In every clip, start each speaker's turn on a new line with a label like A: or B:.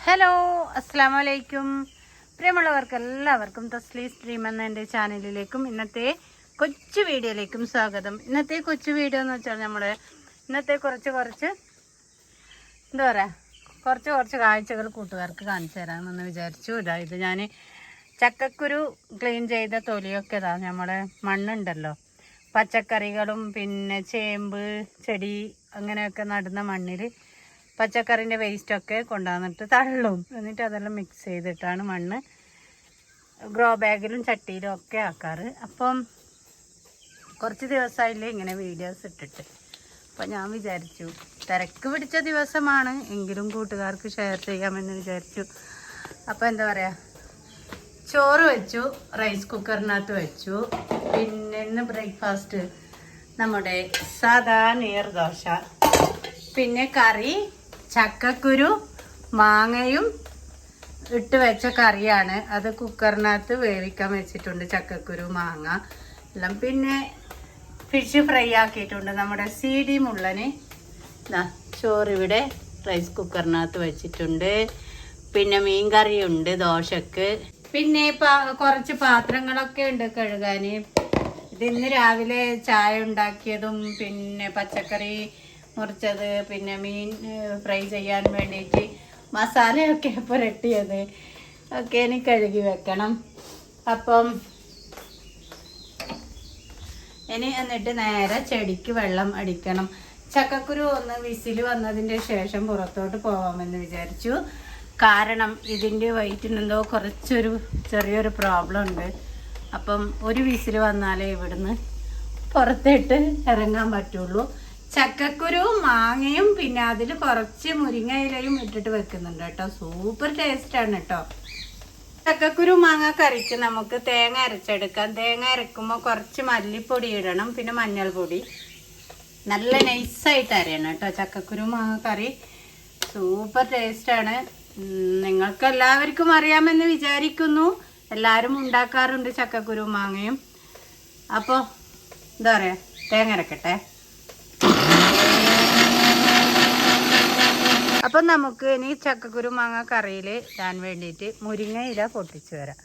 A: Hello, അസ്സലാമു അലൈക്കും. പ്രിയമുള്ളവർക്ക് എല്ലാവർക്കും തസ്ലീസ് ഡ്രീം എന്ന എൻ്റെ ചാനലിലേക്കും ഇന്നത്തെ കൊച്ചു വീഡിയോയിലേക്കും സ്വാഗതം. ഇന്നത്തെ കൊച്ചു വീഡിയോ എന്ന് വെച്ചാൽ ഇന്നത്തെ കുറച്ച് എന്താ പറയുക, കുറച്ച് കാഴ്ചകൾ കൂട്ടുകാർക്ക് കാണിച്ചു തരാമെന്ന് വിചാരിച്ചു. ഇത് ഞാൻ ചക്കക്കുരു ക്ലീൻ ചെയ്ത തൊലിയൊക്കെ നമ്മുടെ മണ്ണുണ്ടല്ലോ, പച്ചക്കറികളും പിന്നെ ചേമ്പ് ചെടി അങ്ങനെയൊക്കെ നടുന്ന മണ്ണിൽ പച്ചക്കറിൻ്റെ വേസ്റ്റൊക്കെ കൊണ്ടുവന്നിട്ട് തള്ളും. എന്നിട്ട് അതെല്ലാം മിക്സ് ചെയ്തിട്ടാണ് മണ്ണ് ഗ്രോ ബാഗിലും ചട്ടിയിലും ഒക്കെ ആക്കാറ്. അപ്പം കുറച്ച് ദിവസമായില്ലേ ഇങ്ങനെ വീഡിയോസ് ഇട്ടിട്ട്. അപ്പം ഞാൻ വിചാരിച്ചു തിരക്ക് പിടിച്ച ദിവസമാണ് എങ്കിലും കൂട്ടുകാർക്ക് ഷെയർ ചെയ്യാമെന്ന് വിചാരിച്ചു. അപ്പോൾ എന്താ പറയുക, ചോറ് വെച്ചു, റൈസ് കുക്കറിനകത്ത് വെച്ചു. പിന്നെ ഇന്ന് ബ്രേക്ക്ഫാസ്റ്റ് നമ്മുടെ സാദാ നീർദോശ, പിന്നെ കറി ചക്കക്കുരു മാങ്ങയും ഇട്ട് വെച്ച കറിയാണ്. അത് കുക്കറിനകത്ത് വേവിക്കാൻ വെച്ചിട്ടുണ്ട്, ചക്കക്കുരു മാങ്ങ എല്ലാം. പിന്നെ ഫിഷ് ഫ്രൈ ആക്കിയിട്ടുണ്ട്. നമ്മുടെ CD മുള്ളന് ചോറിവിടെ റൈസ് കുക്കറിനകത്ത് വെച്ചിട്ടുണ്ട്. പിന്നെ മീൻ കറിയുണ്ട് ദോശക്ക്. പിന്നെ കുറച്ച് പാത്രങ്ങളൊക്കെ ഉണ്ട് കഴുകാൻ. ഇതിന്ന് രാവിലെ ചായ ഉണ്ടാക്കിയതും പിന്നെ പച്ചക്കറി മുറിച്ചത്, പിന്നെ മീൻ ഫ്രൈ ചെയ്യാൻ വേണ്ടിയിട്ട് മസാലയൊക്കെ പുരട്ടിയത് ഒക്കെ എനിക്ക് കഴുകി വെക്കണം. അപ്പം എന്നിട്ട് നേരെ ചെടിക്ക് വെള്ളം അടിക്കണം. ചക്കക്കുരു ഒന്ന് വിസിൽ വന്നതിൻ്റെ ശേഷം പുറത്തോട്ട് പോകാമെന്ന് വിചാരിച്ചു. കാരണം ഇതിൻ്റെ വയറ്റിനെന്തോ ചെറിയൊരു പ്രോബ്ലം ഉണ്ട്. അപ്പം ഒരു വിസിൽ വന്നാലേ ഇവിടുന്ന് പുറത്തേട്ട് ഇറങ്ങാൻ പറ്റുള്ളൂ. ചക്കക്കുരു മാങ്ങയും പിന്നെ അതിൽ കുറച്ച് മുരിങ്ങ ഇലയും ഇട്ടിട്ട് വെക്കുന്നുണ്ട് കേട്ടോ. സൂപ്പർ ടേസ്റ്റാണ് കേട്ടോ. ചക്കക്കുരു മാങ്ങ കറിക്ക് നമുക്ക് തേങ്ങ അരച്ചെടുക്കാം. തേങ്ങ അരക്കുമ്പോൾ കുറച്ച് മല്ലിപ്പൊടി ഇടണം, പിന്നെ മഞ്ഞൾപ്പൊടി. നല്ല നൈസായിട്ട് അരയണം കേട്ടോ. ചക്കക്കുരു മാങ്ങ കറി സൂപ്പർ ടേസ്റ്റാണ്. നിങ്ങൾക്ക് എല്ലാവർക്കും അറിയാമെന്ന് വിചാരിക്കുന്നു. എല്ലാവരും ഉണ്ടാക്കാറുണ്ട് ചക്കക്കുരു മാങ്ങയും. അപ്പോൾ എന്താ പറയുക, തേങ്ങ അരക്കട്ടെ. അപ്പം നമുക്ക് ഇനി ചക്കക്കുരു മാങ്ങ കറിയിൽ ഇടാൻ വേണ്ടിയിട്ട് മുരിങ്ങ ഇല പൊട്ടിച്ച് വരാം.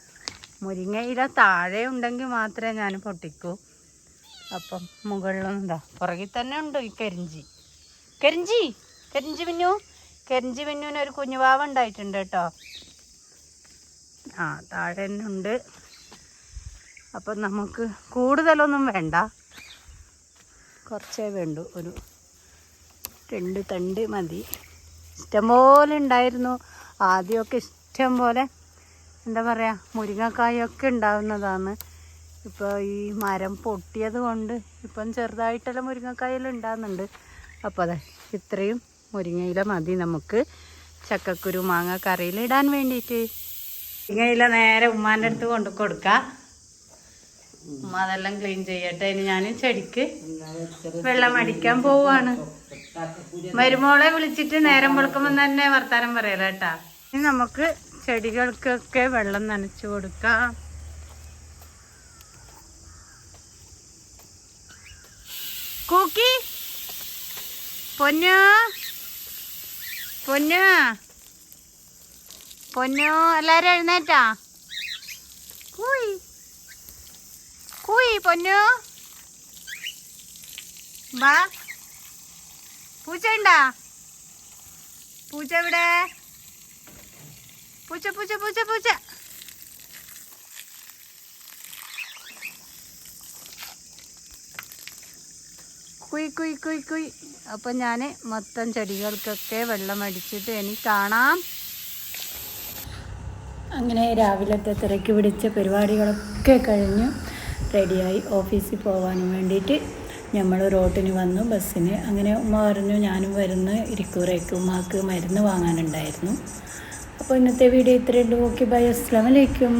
A: മുരിങ്ങ ഇല താഴെ ഉണ്ടെങ്കിൽ മാത്രമേ ഞാൻ പൊട്ടിക്കൂ. അപ്പം മുകളിലും പുറകിൽ തന്നെ ഉണ്ട് ഈ കരിഞ്ചി മിന്നുവിന് ഒരു കുഞ്ഞുവാവ ഉണ്ടായിട്ടുണ്ട് കേട്ടോ. താഴെ തന്നെ ഉണ്ട്. അപ്പം നമുക്ക് കൂടുതലൊന്നും വേണ്ട, കുറച്ചേ വേണ്ടൂ. ഒരു 2 തണ്ട് മതി. ഇഷ്ടംപോലെ ഉണ്ടായിരുന്നു ആദ്യമൊക്കെ. ഇഷ്ടം പോലെ എന്താ പറയുക, മുരിങ്ങക്കായൊക്കെ ഉണ്ടാകുന്നതാണ്. ഇപ്പോൾ ഈ മരം പൊട്ടിയത് കൊണ്ട് ഇപ്പം ചെറുതായിട്ടെല്ലാം മുരിങ്ങക്കായെല്ലാം ഉണ്ടാകുന്നുണ്ട്. അപ്പോൾ അതെ, ഇത്രയും മുരിങ്ങയില മതി നമുക്ക് ചക്കക്കുരു മാങ്ങ കറിയിൽ ഇടാൻ വേണ്ടിയിട്ട്. മുരിങ്ങയില നേരെ ഉമ്മാൻ്റെ അടുത്ത് കൊണ്ട് കൊടുക്കാം. ഉമ്മ അതെല്ലാം ക്ലീൻ ചെയ്യട്ടെ. ഇനി ഞാൻ ചെടിക്ക് വെള്ളം അടിക്കാൻ പോവാണ്. മരുമോളെ വിളിച്ചിട്ട് നേരം വെളുക്കുമ്പോൾ തന്നെ വർത്താനം പറയല കേട്ടാ. ഇനി നമുക്ക് ചെടികൾക്കൊക്കെ വെള്ളം നനച്ചു കൊടുക്കാം. കൂക്കി പൊന്നു പൊന്നു പൊന്നു എല്ലാരും എഴുന്നേറ്റാ? കൂയി കൂയി പൊന്നു ബാ. പൂച്ച ഉണ്ടാ? പൂച്ച എവിടെ? പൂച്ച പൂച്ച പൂച്ച പൂച്ച. കുയ് കുയ് കുയ് കുയ്. അപ്പം ഞാൻ മൊത്തം ചെടികൾക്കൊക്കെ വെള്ളം അടിച്ചിട്ട് എനിക്ക് കാണാം. അങ്ങനെ രാവിലത്തെ തിരക്ക് പിടിച്ച പരിപാടികളൊക്കെ കഴിഞ്ഞു റെഡിയായി ഓഫീസിൽ പോകാനും വേണ്ടിയിട്ട് നമ്മൾ റോട്ടിന് വന്നു, ബസ്സിന്. അങ്ങനെ ഉമ്മ പറഞ്ഞു ഞാനും വരുന്നു, ഇരിക്കൂറേക്ക് ഉമ്മക്ക് മരുന്ന് വാങ്ങാനുണ്ടായിരുന്നു. അപ്പോൾ ഇന്നത്തെ വീഡിയോ ഇത്രയുള്ളൂ. ഓക്കെ, ബൈ, അസ്സലാമു അലൈക്കും.